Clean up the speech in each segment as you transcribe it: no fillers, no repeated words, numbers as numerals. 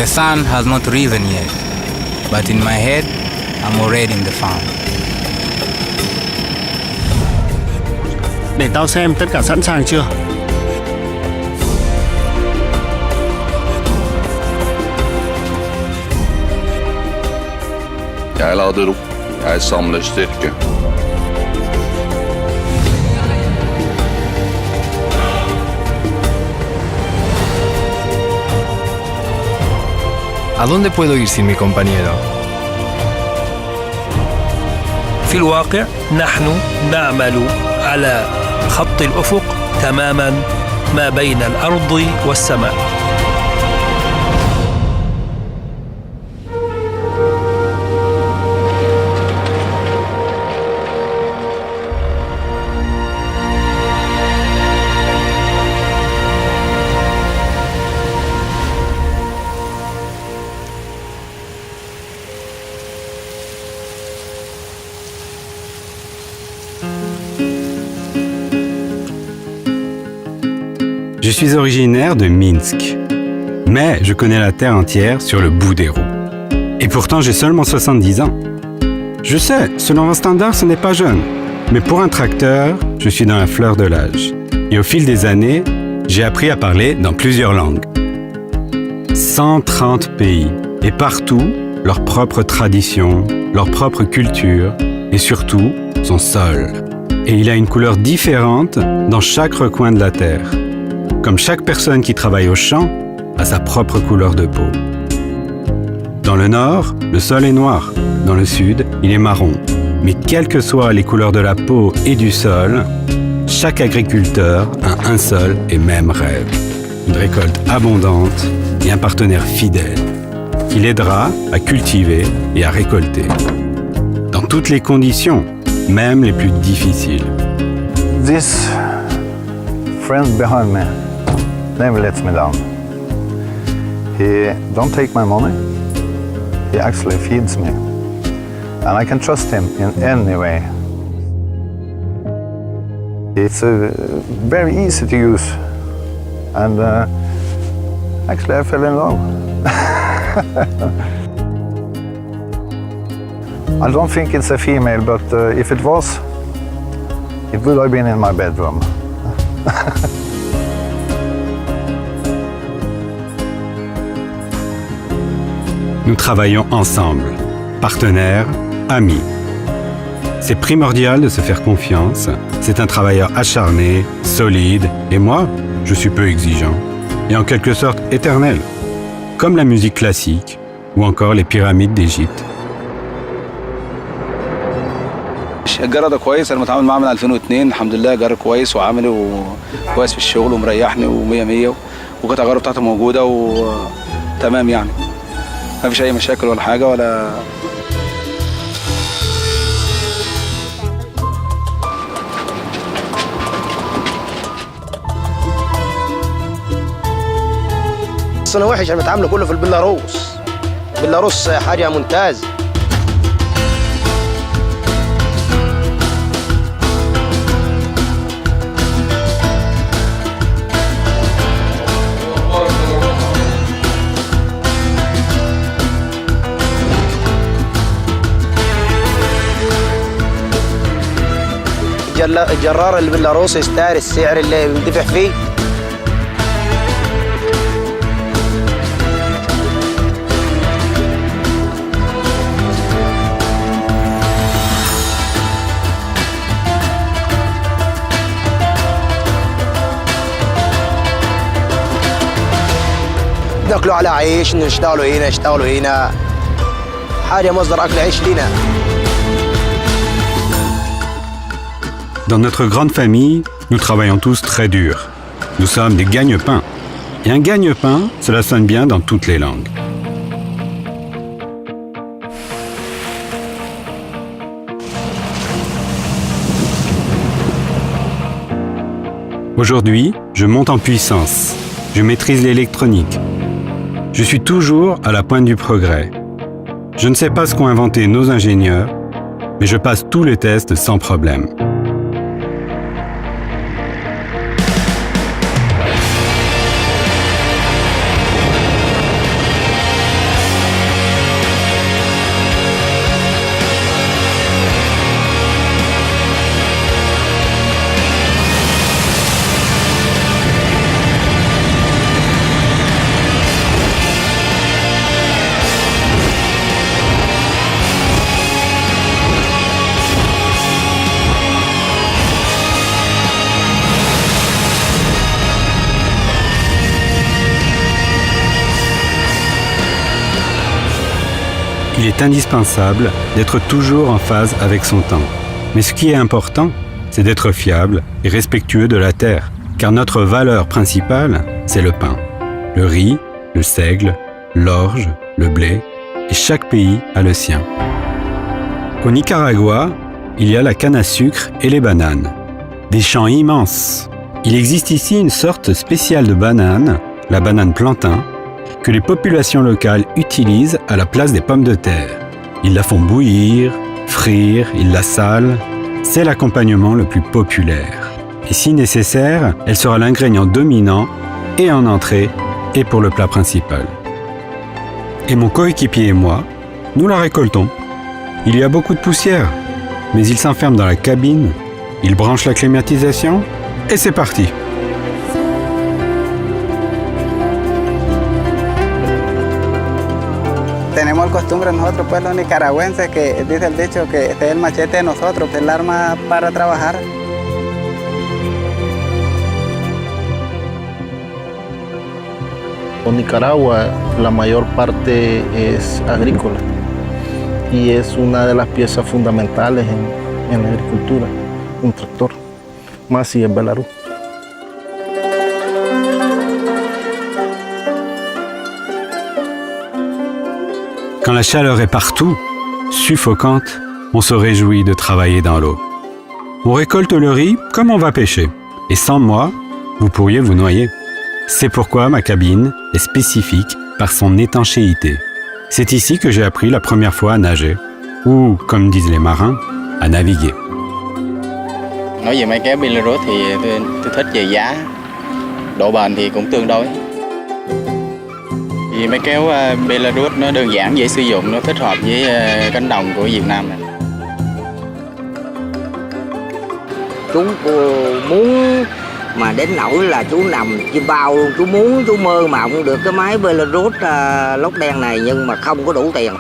The sun has not risen yet, but in my head, I'm already in the farm. Để tao xem tất cả sẵn sàng chưa? Jeg lader opp. Jeg samler styrke. ¿A dónde puedo ir sin mi compañero? في الواقع نحن نعمل على خط الأفق تماما ما بين الأرض والسماء. Je suis originaire de Minsk, mais je connais la terre entière sur le bout des roues. Et pourtant, j'ai seulement 70 ans. Je sais, selon vos standards, ce n'est pas jeune. Mais pour un tracteur, je suis dans la fleur de l'âge. Et au fil des années, j'ai appris à parler dans plusieurs langues. 130 pays, et partout, leur propre tradition, leur propre culture, et surtout, son sol. Et il a une couleur différente dans chaque recoin de la terre. Comme chaque personne qui travaille au champ a sa propre couleur de peau. Dans le nord, le sol est noir. Dans le sud, il est marron. Mais quelles que soient les couleurs de la peau et du sol, chaque agriculteur a un seul et même rêve. Une récolte abondante et un partenaire fidèle qui l'aidera à cultiver et à récolter. Dans toutes les conditions, même les plus difficiles. This friend behind me never lets me down. He don't take my money. He actually feeds me. And I can trust him in any way. It's very easy to use. And actually I fell in love. I don't think it's a female, but if it was, it would have been in my bedroom. Nous travaillons ensemble, partenaires, amis. C'est primordial de se faire confiance. C'est un travailleur acharné, solide, et moi, je suis peu exigeant. Et en quelque sorte éternel, comme la musique classique ou encore les pyramides d'Égypte. الجرة ده كويس، انا متعامل معاه من 2002 الحمد لله. جرة كويس وعامل كويس في الشغل ومريحني ومية مية، وكانت الجرة بتاعته موجودة وتمام يعني. ما فيش أي مشاكل ولا حاجة ولا. أنا وحش، أنا بتعامله كله في البيلاروس. البيلاروس حاجة ممتازة. الجرار اللي باللاروس يستاهل السعر اللي بندفع فيه. ناكلوا على عيش، نشتغلوا هنا حاجة مصدر أكل عيش لنا. Dans notre grande famille, nous travaillons tous très dur. Nous sommes des gagne-pains. Et un gagne-pain, cela sonne bien dans toutes les langues. Aujourd'hui, je monte en puissance. Je maîtrise l'électronique. Je suis toujours à la pointe du progrès. Je ne sais pas ce qu'ont inventé nos ingénieurs, mais je passe tous les tests sans problème. est indispensable d'être toujours en phase avec son temps. Mais ce qui est important, c'est d'être fiable et respectueux de la terre, car notre valeur principale, c'est le pain. Le riz, le seigle, l'orge, le blé, et chaque pays a le sien. Au Nicaragua, il y a la canne à sucre et les bananes. Des champs immenses. Il existe ici une sorte spéciale de banane, la banane plantain, que les populations locales utilisent à la place des pommes de terre. Ils la font bouillir, frire, ils la salent. C'est l'accompagnement le plus populaire. Et si nécessaire, elle sera l'ingrédient dominant et en entrée et pour le plat principal. Et mon coéquipier et moi, nous la récoltons. Il y a beaucoup de poussière, mais il s'enferme dans la cabine, il branche la climatisation et c'est parti. Tenemos el costumbre nosotros, pues los nicaragüenses, que dice el dicho que este es el machete de nosotros, el arma para trabajar. En Nicaragua la mayor parte es agrícola y es una de las piezas fundamentales en la agricultura, un tractor, más si es Belarus. Quand la chaleur est partout, suffocante, on se réjouit de travailler dans l'eau. On récolte le riz comme on va pêcher. Et sans moi, vous pourriez vous noyer. C'est pourquoi ma cabine est spécifique par son étanchéité. C'est ici que j'ai appris la première fois à nager, ou, comme disent les marins, à naviguer. Nói về máy kéo Belarus thì tôi thích về giá, độ bền thì cũng tương đối. Vì máy kéo Belarus nó đơn giản, dễ sử dụng, nó thích hợp với cánh đồng của Việt Nam này. Chú muốn mà đến nỗi là chú nằm trên bao luôn, chú muốn chú mơ mà không được cái máy Belarus lót đen này, nhưng mà không có đủ tiền.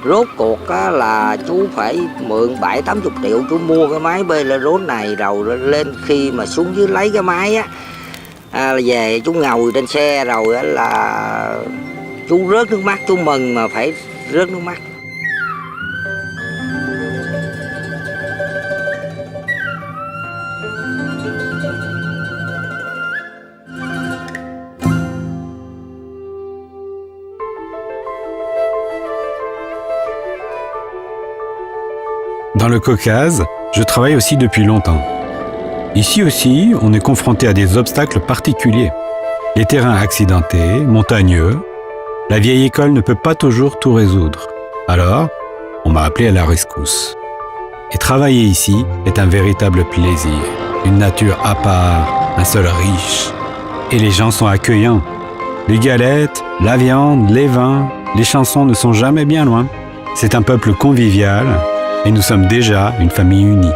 Rốt cuộc là chú phải mượn 7-80 triệu chú mua cái máy Belarus này, rồi lên khi mà xuống dưới lấy cái máy về chú ngồi trên xe rồi là chú rớt nước mắt, chú mừng mà phải rớt nước mắt. Dans le Caucase, je travaille aussi depuis longtemps. Ici aussi, on est confronté à des obstacles particuliers. Les terrains accidentés, montagneux. La vieille école ne peut pas toujours tout résoudre. Alors, on m'a appelé à la rescousse. Et travailler ici est un véritable plaisir. Une nature à part, un sol riche. Et les gens sont accueillants. Les galettes, la viande, les vins, les chansons ne sont jamais bien loin. C'est un peuple convivial et nous sommes déjà une famille unie.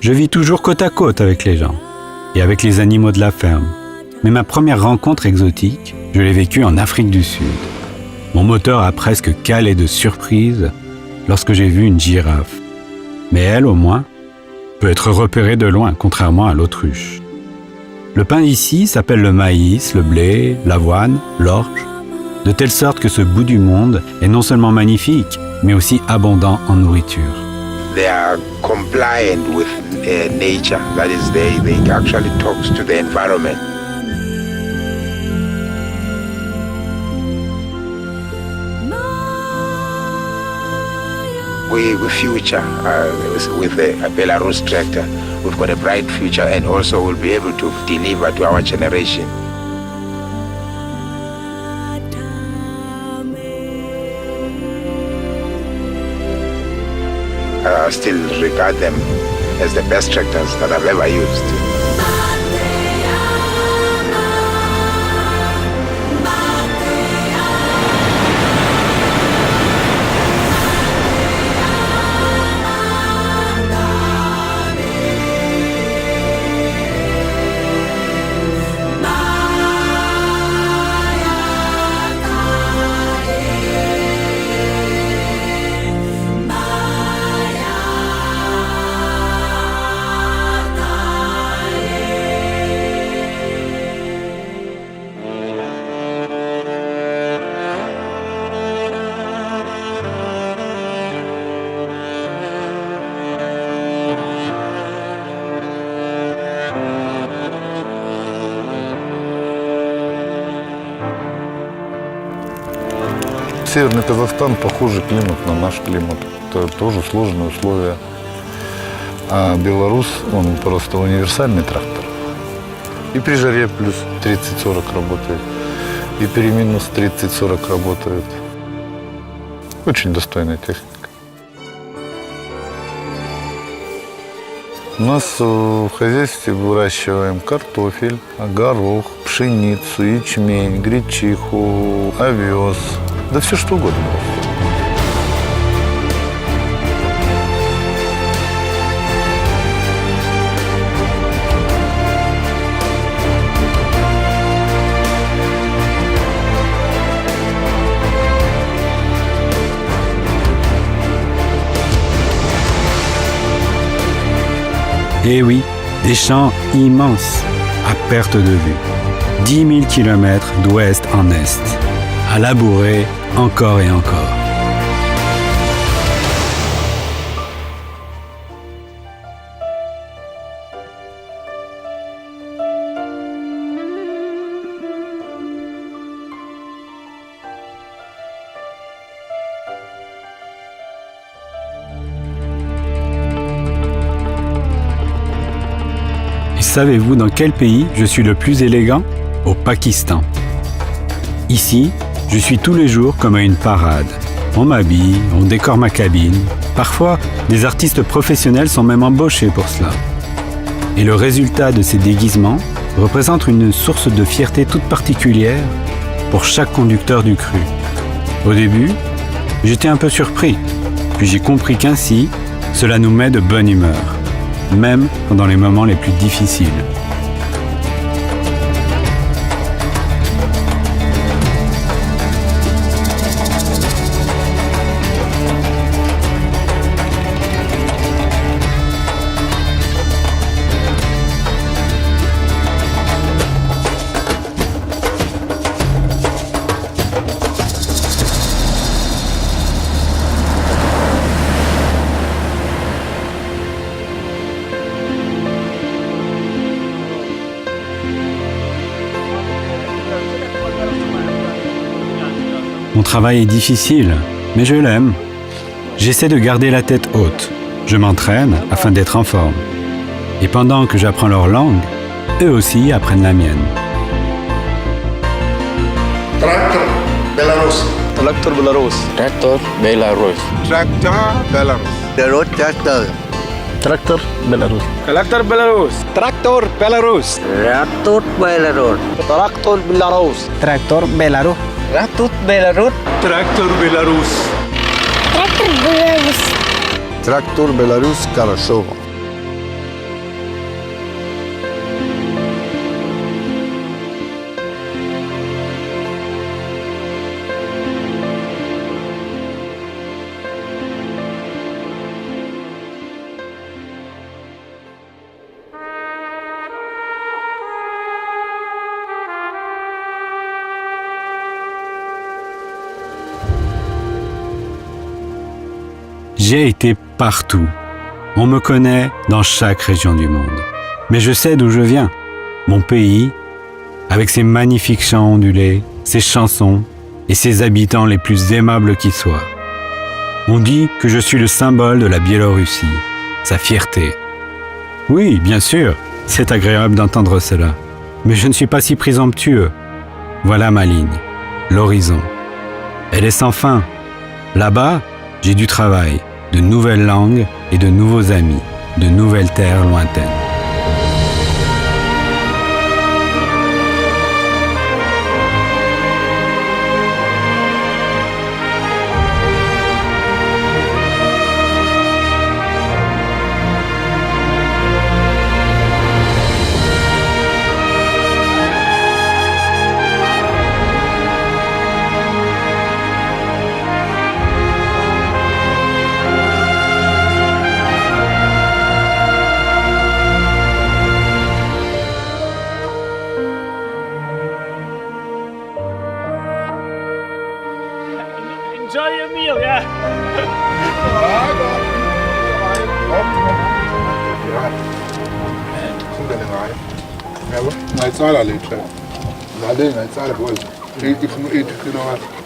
Je vis toujours côte à côte avec les gens et avec les animaux de la ferme. Mais ma première rencontre exotique, je l'ai vécue en Afrique du Sud. Mon moteur a presque calé de surprise lorsque j'ai vu une girafe. Mais elle, au moins, peut être repérée de loin, contrairement à l'autruche. Le pain ici s'appelle le maïs, le blé, l'avoine, l'orge, de telle sorte que ce bout du monde est non seulement magnifique, mais aussi abondant en nourriture. They are compliant with nature. That is, they actually talks to the environment. We future with the Belarus tractor. We've got a bright future, and also we'll be able to deliver to our generation. I still regard them as the best tractors that I've ever used. Северный Казахстан похожий климат на наш климат. Это тоже сложные условия. А Беларусь, он просто универсальный трактор. И при жаре плюс 30-40 работает, и при минус 30-40 работает. Очень достойная техника. У нас в хозяйстве выращиваем картофель, горох, пшеницу, ячмень, гречиху, овес. Да все что угодно. Eh oui, des champs immenses, à perte de vue. 10 000 kilomètres d'ouest en est, à labourer encore et encore. Savez-vous dans quel pays je suis le plus élégant? Au Pakistan. Ici, je suis tous les jours comme à une parade. On m'habille, on décore ma cabine. Parfois, des artistes professionnels sont même embauchés pour cela. Et le résultat de ces déguisements représente une source de fierté toute particulière pour chaque conducteur du cru. Au début, j'étais un peu surpris, puis j'ai compris qu'ainsi, cela nous met de bonne humeur, même pendant les moments les plus difficiles. Mon travail est difficile, mais je l'aime. J'essaie de garder la tête haute. Je m'entraîne afin d'être en forme. Et pendant que j'apprends leur langue, eux aussi apprennent la mienne. Tractor Belarus. Tractor Belarus. Tractor Belarus. Tractor Belarus. Belarus tractor. Tractor Belarus. Tractor Belarus. Tractor Belarus. Tractor Belarus. Tractor Belarus. Tractor Belarus. Tractor Belarus. Tractor Belarus. Tractor Belarus. Трактор Беларусь хорошо. J'ai été partout. On me connaît dans chaque région du monde. Mais je sais d'où je viens. Mon pays, avec ses magnifiques champs ondulés, ses chansons et ses habitants les plus aimables qui soient. On dit que je suis le symbole de la Biélorussie, sa fierté. Oui, bien sûr, c'est agréable d'entendre cela. Mais je ne suis pas si présomptueux. Voilà ma ligne, l'horizon. Elle est sans fin. Là-bas, j'ai du travail, de nouvelles langues et de nouveaux amis, de nouvelles terres lointaines. Enjoy your meal, yeah. Nej, så er der lidt. Nej, det er ikke så er det både. Ikke for nu, ikke for noget.